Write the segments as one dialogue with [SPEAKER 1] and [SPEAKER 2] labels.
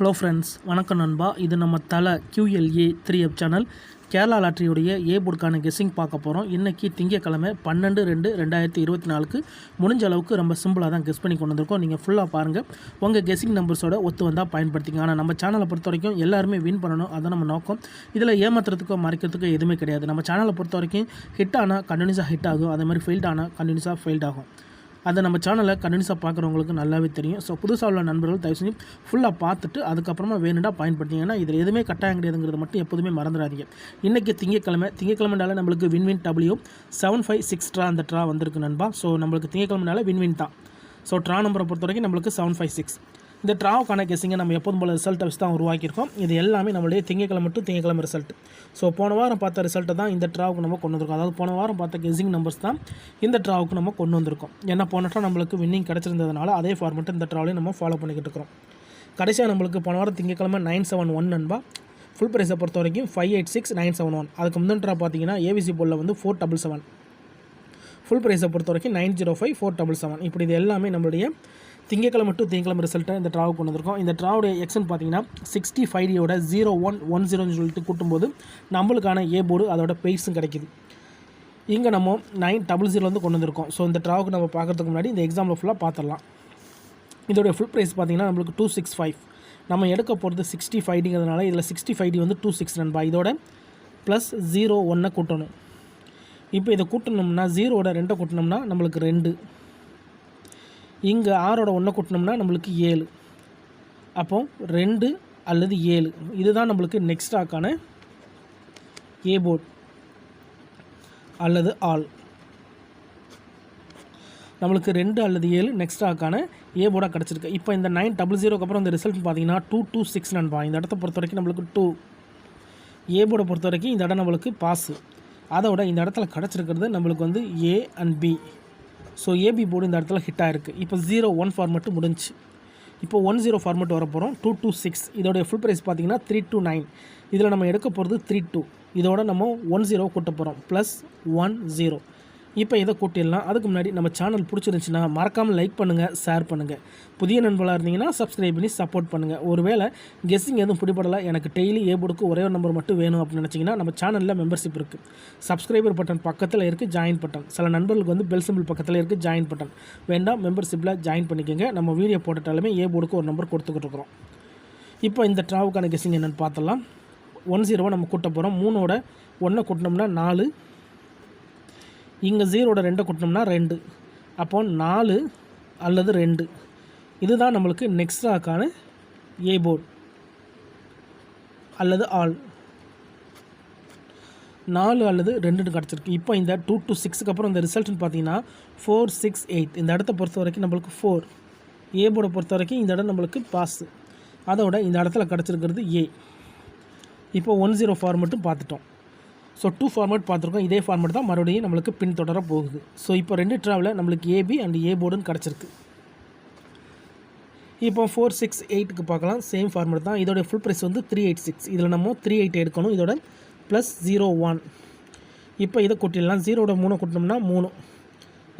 [SPEAKER 1] Hello friends, வணக்கம் நண்பா. இது நம்ம தலை QLA 3F சேனல் கேரளா லாட்ரியுடைய ஏ போர்டுக்கான கெஸ்ஸிங் பார்க்க போகிறோம். இன்றைக்கி திங்கக்கிழமை 12/2/2024 முடிஞ்ச அளவுக்கு ரொம்ப சிம்பிளாக தான் கெஸ் பண்ணி கொண்டு வந்திருக்கோம். நீங்கள் ஃபுல்லாக பாருங்கள், உங்கள் கெஸ்ஸிங் நம்பர்ஸோட ஒத்து வந்தால் பயன்படுத்திங்க. ஆனால் நம்ம சேனலை பொறுத்த வரைக்கும் எல்லாருமே வின் பண்ணணும், அதுதான் நம்ம நோக்கம். இதில் ஏமாத்துறதுக்கோ மறைக்கிறதுக்கோ எதுவுமே கிடையாது. நம்ம சேனலை பொறுத்த வரைக்கும் ஹிட் ஆனால் கண்டினியூஸாக ஹிட் ஆகும், அதே மாதிரி ஃபெயில்ட் ஆனால் கண்டினியூஸாக ஃபெயில்ட் ஆகும். அதை நம்ம சேனலை கண்டினியூஸாக பார்க்குறவங்களுக்கு நல்லாவே தெரியும். ஸோ புதுசாக உள்ள நண்பர்கள் தயவு செஞ்சு ஃபுல்லாக பார்த்துட்டு அதுக்கப்புறமா வேணுண்டா பாயிண்ட் இதில் எதுவுமே கட்டாயம் கிடையாதுங்கிறது மட்டும் எப்போதுமே மறந்துடாதீங்க. இன்றைக்கி திங்கக்கிழமைனால நம்மளுக்கு வின்வின் W 756 ட்ரா அந்த ட்ரா வந்திருக்கு நண்பா. ஸோ நம்மளுக்கு திங்கக்கிழமைனால வின்வின் தான். ஸோ ட்ரா நம்பரை பொறுத்த வரைக்கும் நம்மளுக்கு 756. இந்த ட்ராவுக்கான கெஸ்ஸிங்கை நம்ம எப்போதும் போல் ரிசல்ட்டை வச்சு தான் உருவாக்கியிருக்கோம். இது எல்லாமே நம்மளுடைய திங்கக்கிழமை ரிசல்ட். ஸோ போன வாரம் பார்த்த ரிசல்ட்டை தான் இந்த ட்ராவுக்கு நம்ம கொண்டு வந்திருக்கோம். அதாவது போன வாரம் பார்த்த கெஸ்ஸிங் நம்பர்ஸ் தான் இந்த ட்ராவுக்கு நம்ம கொண்டு வந்திருக்கோம். ஏன்னா போன ட்ரா நம்மளுக்கு வின்னிங் கிடச்சிருந்ததுனால அதே ஃபார்மெட்டு இந்த ட்ராவிலையும் நம்ம ஃபாலோ பண்ணிக்கிட்டு இருக்கிறோம். கடைசியாக நம்மளுக்கு போன வாரம் திங்கக்கிழமை 971 நண்பா. ஃபுல் ப்ரைஸை பொறுத்த வரைக்கும் 586971. அதுக்கு முந்தின ட்ரா பார்த்தீங்கன்னா ஏவிசி போலில் வந்து 477. ஃபுல் ப்ரைஸை பொறுத்த வரைக்கும் 905 477. இப்படி இது எல்லாமே நம்மளுடைய திங்கக்கிழமை டு திங்கக்கிழமை ரிசல்ட்டை இந்த ட்ராவுக்கு கொண்டு வந்திருக்கோம். இந்த ட்ராவுடைய எக்ஸன் பார்த்தீங்கன்னா 65யோட 0110 சொல்லிட்டு கூட்டும்போது நம்மளுக்கான ஏ போர்டு அதோட பெய்ஸும் கிடைக்கிது. இங்கே நம்ம 900 கொண்டு வந்திருக்கோம். ஸோ இந்த ட்ராவுக்கு நம்ம பார்க்குறதுக்கு முன்னாடி இந்த எக்ஸாம்பிள் ஃபுல்லாக பார்த்துடலாம். இதோடைய ஃபுல் ப்ரைஸ் பார்த்தீங்கன்னா நம்மளுக்கு 265. நம்ம எடுக்க போகிறது 65ங்கிறதுனால இதில் 65D வந்து 26 நண்பா. இதோட ப்ளஸ் 01 கூட்டணும். இப்போ இதை கூட்டணும்னா 0வோட 2 கூட்டினோம்னா நம்மளுக்கு 2. இங்கே 6ஓட 1 கூட்டினோம்னா நம்மளுக்கு 7. அப்போ 2 அல்லது 7 இதுதான் நம்மளுக்கு நெக்ஸ்ட் ஆக்கான ஏ போர்டு அல்லது ஆல். நம்மளுக்கு 2 அல்லது 7 நெக்ஸ்ட் ஆக்கான ஏ போர்டாக கிடச்சிருக்கு. இப்போ இந்த 900க்கு அப்புறம் இந்த ரிசல்ட் பார்த்தீங்கன்னா 226 நண்பா. இந்த இடத்த பொறுத்த வரைக்கும் நம்மளுக்கு 2. ஏ போர்டை பொறுத்த வரைக்கும் இந்த இடம் நம்மளுக்கு பாஸு. அதோட இந்த இடத்துல கிடச்சிருக்கிறது நம்மளுக்கு வந்து A and B. So AB board இந்த இடத்துல ஹிட் ஆகிருக்கு. இப்போ 01 ஃபார்மெட்டு முடிஞ்சு. இப்போ 10 ஃபார்மெட் வர போகிறோம். 226. இதோடைய ஃபுல் ப்ரைஸ் பார்த்தீங்கன்னா 329. இதில் நம்ம எடுக்க போகிறது 32. இதோட நம்ம 10 கூட்ட போகிறோம் ப்ளஸ் 10. இப்போ இதை கூட்டிடலாம். அதுக்கு முன்னாடி நம்ம சேனல் பிடிச்சிருந்துச்சுன்னா மறக்காமல் லைக் பண்ணுங்கள், ஷேர் பண்ணுங்கள். புதிய நண்பர்களாக இருந்தீங்கன்னா சப்ஸ்கிரைப் பண்ணி சப்போர்ட் பண்ணுங்கள். ஒருவேளை கெஸ்ஸிங் எதுவும் பிடிபடலை, எனக்கு டெய்லி ஏ போர்டுக்கு ஒரே ஒரு நம்பர் மட்டும் வேணும் அப்படின்னு நினச்சிங்கன்னா நம்ம சேனலில் மெம்பர்ஷிப் இருக்குது. சப்ஸ்கிரைபர் பட்டன் பக்கத்தில் இருக்குது, ஜாயின் பட்டன். சில நண்பர்களுக்கு வந்து பெல் சிம்பிள் பக்கத்தில் இருக்குது, ஜாயின் பட்டன் வேண்டாம், மெம்பர்ஷிப்பில் ஜாயின் பண்ணிக்கோங்க. நம்ம வீடியோ போட்டுட்டாலுமே ஏ போர்டுக்கு ஒரு நம்பர் கொடுத்துக்கிட்டு இருக்கிறோம். இப்போ இந்த ட்ராவுக்கான கெஸ்ஸிங் என்னென்னு பார்த்தலாம். 10 நம்ம கூட்ட போகிறோம். 3ஓட 1 கூட்டினோம்னா 4. இங்கே 0வோட 2 கூட்டினோம்னா 2. அப்போ 4 அல்லது 2 இதுதான் நம்மளுக்கு நெக்ஸ்ட் ஆக்கான ஏ போர்டு அல்லது ஆல். 4 அல்லது 2 கிடச்சிருக்கு. இப்போ இந்த 226க்கு அப்புறம் இந்த ரிசல்ட்னு பார்த்தீங்கன்னா 468. இந்த இடத்த பொறுத்த வரைக்கும் நம்மளுக்கு 4. ஏ போர்டை பொறுத்த வரைக்கும் இந்த இடம் நம்மளுக்கு பாஸு. அதோட இந்த இடத்துல கிடச்சிருக்கிறது ஏ. இப்போ 10 ஃபார்மெட்டும் பார்த்துட்டோம். ஸோ 2 ஃபார்மெட் பார்த்துருக்கோம். இதே ஃபார்மெட் தான் மறுபடியும் நம்மளுக்கு பின் தொடர போகுது. ஸோ இப்போ 2 ட்ராவில் நம்மளுக்கு ஏபி அண்ட் ஏ போர்டுன்னு கிடச்சிருக்கு. இப்போ 468க்கு பார்க்கலாம். சேம் ஃபார்மெட் தான். இதோட ஃபுல் ப்ரைஸ் வந்து 386. இதில் நம்ம 38 எடுக்கணும். இதோட ப்ளஸ் 01. இப்போ இதை கூட்டிடலாம். 0வோட 3 கூட்டினோம்னா 3.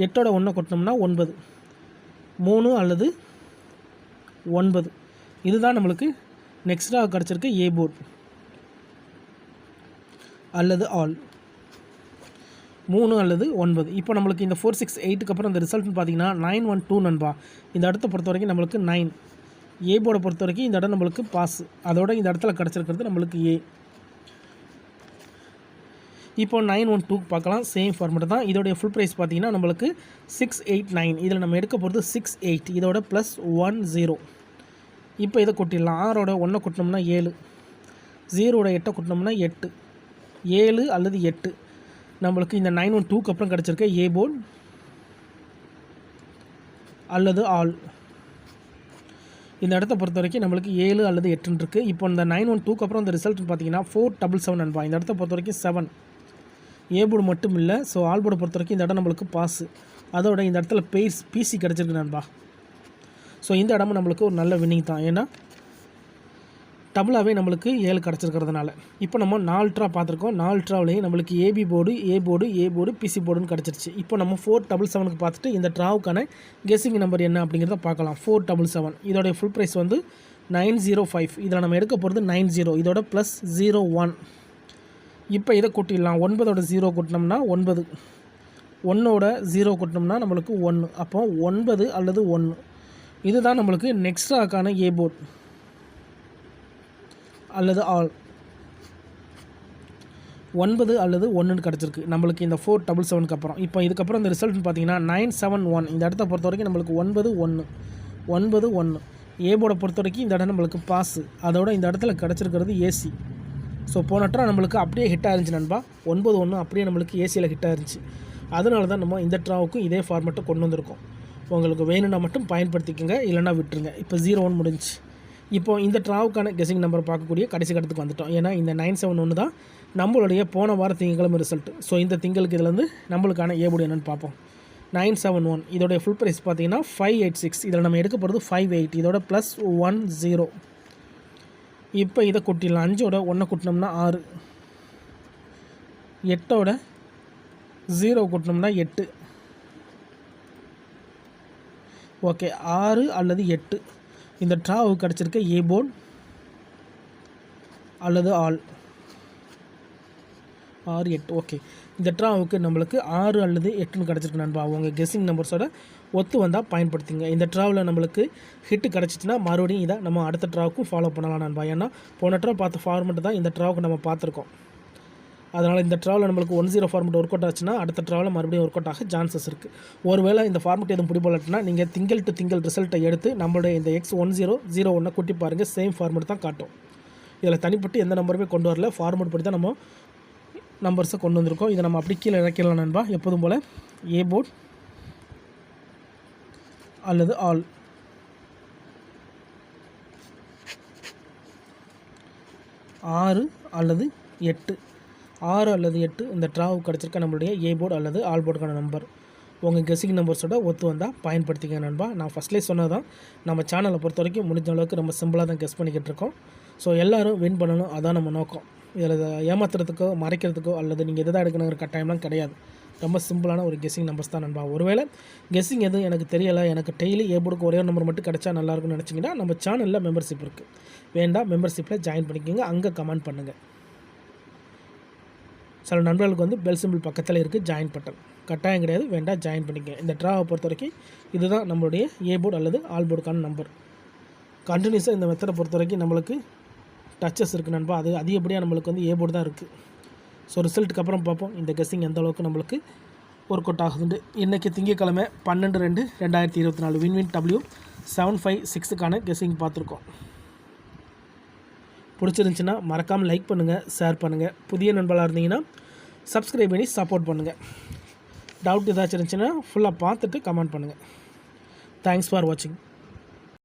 [SPEAKER 1] 8ஓட 1 கூட்டினோம்னா 9. 3 அல்லது 9 இதுதான் நம்மளுக்கு நெக்ஸ்ட்டாக கிடச்சிருக்கு ஏ போர்டு அல்லது ஆல். 3 அல்லது 9. இப்போ நம்மளுக்கு இந்த 468க்கு அப்புறம் இந்த ரிசல்ட்னு பார்த்தீங்கன்னா 912 நண்பா. இந்த இடத்த பொறுத்த வரைக்கும் நம்மளுக்கு 9. ஏ போர்டை பொறுத்த வரைக்கும் இந்த இடம் நம்மளுக்கு பாஸு. அதோட இந்த இடத்துல கிடச்சிருக்கிறது நம்மளுக்கு ஏ. இப்போ 912 பார்க்கலாம். சேம் ஃபார்மெட் தான். இதோடைய ஃபுல் ப்ரைஸ் பார்த்தீங்கன்னா நம்மளுக்கு 689. இதில் நம்ம எடுக்க போகிறது 68. இதோட ப்ளஸ் 10. இப்போ இதை கொட்டிடலாம். 6ஓட 1 கொட்டினோம்னா 7. 0வோட 8 கொட்டினோம்னா 8. 7 அல்லது 8 நம்மளுக்கு இந்த 912க்கு அப்புறம் கிடச்சிருக்க ஏ போர்டு அல்லது ஆல். இந்த இடத்த பொறுத்த வரைக்கும் நம்மளுக்கு 7 அல்லது 8 இருக்குது. இப்போ இந்த 912க்கு அப்புறம் இந்த ரிசல்ட்னு பார்த்தீங்கன்னா 477 நண்பா. இந்த இடத்த பொறுத்த வரைக்கும் 7. ஏ போர்டு மட்டும் இல்லை, ஸோ ஆல் போர்டை பொறுத்த வரைக்கும் இந்த இடம் நம்மளுக்கு பாஸு. அதோட இந்த இடத்துல பிசி கிடச்சிருக்கு நண்பா. ஸோ இந்த இடமும் நம்மளுக்கு ஒரு நல்ல வின்னிங் தான். ஏன்னா டபுளாகவே நம்மளுக்கு 7 கிடச்சிருக்கிறதுனால. இப்போ நம்ம 4 ட்ரா பார்த்துருக்கோம். 4 ட்ராவிலையும் நம்மளுக்கு AB board, A board, BC போர்டுன்னு கிடச்சிருச்சு. இப்போ நம்ம 477க்கு பார்த்துட்டு இந்த ட்ராவுக்கான கெஸ்ஸிங் நம்பர் என்ன அப்படிங்கிறத பார்க்கலாம். 477 இதோடைய ஃபுல் ப்ரைஸ் வந்து 905. இதில் நம்ம எடுக்க போகிறது 90, இதோட ப்ளஸ் 01. இப்போ இதை கூட்டிடலாம். 9ஓட 0 கூட்டினோம்னா 9, 1ஓட 0 கூட்டினோம்னா நம்மளுக்கு 1. அப்போ 9 அல்லது 1 இதுதான் நம்மளுக்கு நெக்ஸ்ட் ராக்கான ஏ போர்ட் அல்லது ஆல். 9 அல்லது 1ன்னு கிடச்சிருக்கு நம்மளுக்கு இந்த 477க்கு அப்புறம். இப்போ இதுக்கப்புறம் இந்த ரிசல்ட்னு பார்த்தீங்கன்னா 971. இந்த இடத்த பொறுத்த வரைக்கும் நம்மளுக்கு 9 1 ஏ போர்டை பொறுத்த வரைக்கும் இந்த இடம் நம்மளுக்கு பாஸு. அதோட இந்த இடத்துல கிடச்சிருக்கிறது ஏசி. ஸோ போன ட்ரா நம்மளுக்கு அப்படியே ஹிட் ஆயிருந்துச்சு நண்பா. 9-1 அப்படியே நம்மளுக்கு ஏசியில் ஹிட் ஆயிருந்துச்சு. அதனால தான் நம்ம இந்த ட்ராவுக்கும் இதே ஃபார்மெட்டை கொண்டு வந்திருக்கோம். உங்களுக்கு வேணும்னா மட்டும் பயன்படுத்திக்கோங்க, இல்லைனா விட்டுருங்க. இப்போ 0-1 முடிஞ்சு. இப்போ இந்த ட்ராவுக்கான கெஸிங் நம்பர் பார்க்கக்கூடிய கடைசி கட்டத்துக்கு வந்துட்டோம். ஏன்னா இந்த 971 தான் நம்மளுடைய போன வார திங்கக்கிழமை ரிசல்ட்டு. ஸோ இந்த திங்களுக்கு இதுலேருந்து நம்மளுக்கான ஏபோர்டு என்னென்னு பார்ப்போம். 971 இதோடைய ஃபுல் ப்ரைஸ் பார்த்தீங்கன்னா 586. இதில் நம்ம எடுக்க போகிறது 58, இதோட ப்ளஸ் 10. இப்போ இதை கூட்டிடலாம். 5ஓட 1 கூட்டினோம்னா 6, 8ஓட 0 கூட்டினோம்னா 8. ஓகே, 6 அல்லது 8 இந்த ட்ராவுக்கு கிடச்சிருக்க ஏ போர்ட் அல்லது ஆல். 6 8. ஓகே, இந்த ட்ராவுக்கு நம்மளுக்கு 6 அல்லது 8ன்னு கிடச்சிருக்கு நண்பா. அவங்க கெஸ்ஸிங் நம்பர்ஸோட ஒத்து வந்தால் பயன்படுத்திங்க. இந்த ட்ராவில் நம்மளுக்கு ஹிட்டு கிடச்சிச்சின்னா மறுபடியும் இதை நம்ம அடுத்த ட்ராவுக்கும் ஃபாலோ பண்ணலாம் நண்பா. ஏன்னா போன ட்ரா பார்த்த ஃபார்மெட்டு தான் இந்த ட்ராவுக்கு நம்ம பார்த்துருக்கோம். அதனால் இந்த ட்ராவில் நம்மளுக்கு 10 ஃபார்மெட் ஒர்க் அவுட் ஆச்சுன்னா அடுத்த ட்ராவில் மறுபடியும் ஒர்க் அவுட் ஆக சான்சஸ் இருக்குது. ஒருவேளை இந்த ஃபார்மெட் எதுவும் பிடிபடலன்னா நீங்கள் திங்கள் டு திங்கள் ரிசல்ட்டை எடுத்து நம்மளுடைய இந்த X1001 கூட்டி பாருங்கள். சேம் ஃபார்மெட் தான் காட்டும். இதில் தனிப்பட்டு எந்த நம்பருமே கொண்டு வரல. ஃபார்மெட் படி தான் நம்ம நம்பர்ஸை கொண்டு வந்திருக்கோம். இதை நம்ம அப்படி கீழே இறக்கலாம் நண்பா. எப்போதும் போல் ஏ போர்ட் அல்லது ஆல். ஆறு அல்லது 8 இந்த ட்ராவுக்கு கிடச்சிருக்க நம்மளுடைய ஏ போர்டு அல்லது ஆல் போர்டுக்கான நம்பர். உங்கள் கெஸிங் நம்பர்ஸோட ஒத்து வந்தால் பயன்படுத்திக்க நண்பா. நான் ஃபஸ்ட்லேயே சொன்னதான், நம்ம சேனலை பொறுத்த வரைக்கும் முடிஞ்ச அளவுக்கு நம்ம சிம்பிளாக தான் கெஸ் பண்ணிக்கிட்டு இருக்கோம். ஸோ எல்லோரும் வின் பண்ணணும், அதான் நம்ம நோக்கம். இதில் ஏமாத்துறதுக்கோ மறைக்கிறதுக்கோ அல்லது நீங்கள் எதை தான் எடுக்கணுங்கிற கட்டாயம்லாம் கிடையாது. ரொம்ப சிம்பிளான ஒரு கெஸ்ஸிங் நம்பர்ஸ் தான் நண்பா. ஒருவேளை கெஸ்ஸிங் எதுவும் எனக்கு தெரியலை, எனக்கு டெய்லி ஏ போர்டுக்கு ஒரே ஒரு நம்பர் மட்டும் கிடச்சா நல்லாயிருக்குன்னு நினச்சிங்கன்னா நம்ம சேனலில் மெம்பர்ஷிப் இருக்குது. வேண்டாம், மெம்பர்ஷிப்பில் ஜாயின் பண்ணிக்கோங்க. அங்கே கமெண்ட் பண்ணுங்கள். சில நண்பர்களுக்கு வந்து பெல் சிம்பிள் பக்கத்தில் இருக்குது ஜாயின் பட்டன். கட்டாயம் கிடையாது, வேண்டாம் ஜாயின் பண்ணிக்கங்க. இந்த ட்ராவை பொறுத்த வரைக்கும் இதுதான் நம்மளுடைய ஏ போர்டு அல்லது ஆல் போர்டுக்கான நம்பர். கண்டினியூஸாக இந்த மெத்தடை பொறுத்த வரைக்கும் நம்மளுக்கு டச்சஸ் இருக்குது நண்பா. அது அதிகப்படியாக நம்மளுக்கு வந்து ஏ போர்டு தான் இருக்குது. ஸோ ரிசல்ட்டுக்கு அப்புறம் பார்ப்போம் இந்த கெஸ்ஸிங் எந்த அளவுக்கு நம்மளுக்கு ஒர்க் அவுட் ஆகுதுண்டு. இன்றைக்கி திங்கக்கிழமை 12/2/2024 வின்வின் W756க்கான கெஸ்ஸிங் பார்த்துருக்கோம். பிடிச்சிருந்துச்சின்னா மறக்காமல் லைக் பண்ணுங்கள், ஷேர் பண்ணுங்கள். புதிய நண்பர்களாக இருந்தீங்கன்னா சப்ஸ்கிரைப் பண்ணி சப்போர்ட் பண்ணுங்கள். டவுட் ஏதாச்சும் இருந்துச்சுன்னா ஃபுல்லாக பார்த்துட்டு கமெண்ட் பண்ணுங்கள். தேங்க்ஸ் ஃபார் வாட்சிங்.